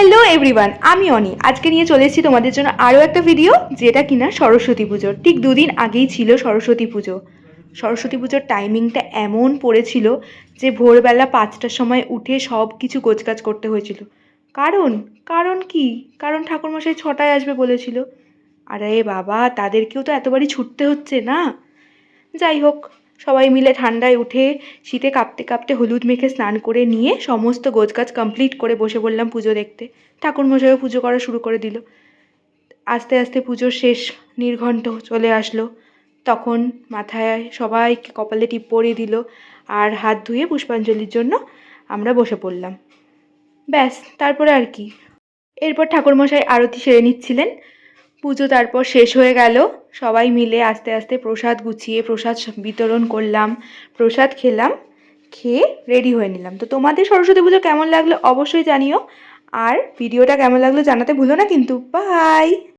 Hello everyone, আমি অনি। আজকে নিয়ে চলে এসেছি তোমাদের জন্য আরও একটা ভিডিও, যেটা কিনা সরস্বতী পুজোর ঠিক দুদিন আগেই ছিল সরস্বতী পুজো। সরস্বতী পুজোর টাইমিংটা এমন পড়েছিল যে ভোরবেলা 5টার সময় উঠে সব কিছু গোছগাছ করতে হয়েছিল। কারণ কারণ কি কারণ ঠাকুরমশাই 6টায় আসবে বলেছিল। আরে বাবা, তাদেরকেও তো এতবারই ছুটতে হচ্ছে না। যাই হোক, সবাই মিলে ঠান্ডায় উঠে শীতে কাঁপতে কাঁপতে হলুদ মেখে স্নান করে নিয়ে সমস্ত গোছগাছ কমপ্লিট করে বসে পড়লাম পুজো দেখতে। ঠাকুরমশাইও পুজো করা শুরু করে দিল। আস্তে আস্তে পুজোর শেষ নির্ঘণ্ট চলে আসলো। তখন মাথায় সবাইকে কপালে টিপ পরিয়ে দিল আর হাত ধুয়ে পুষ্পাঞ্জলির জন্য আমরা বসে পড়লাম। ব্যাস, তারপরে আর কি। এরপর ঠাকুরমশাই আরতি সেরে নিচ্ছিলেন। পুজো তারপর শেষ হয়ে গেল। সবাই মিলে আস্তে আস্তে প্রসাদ গুছিয়ে প্রসাদ বিতরণ করলাম, প্রসাদ খেলাম, খেয়ে রেডি হয়ে নিলাম। তো তোমাদের সরস্বতী পুজো কেমন লাগলো অবশ্যই জানিও, আর ভিডিওটা কেমন লাগলো জানাতে ভুলো না কিন্তু। বাই।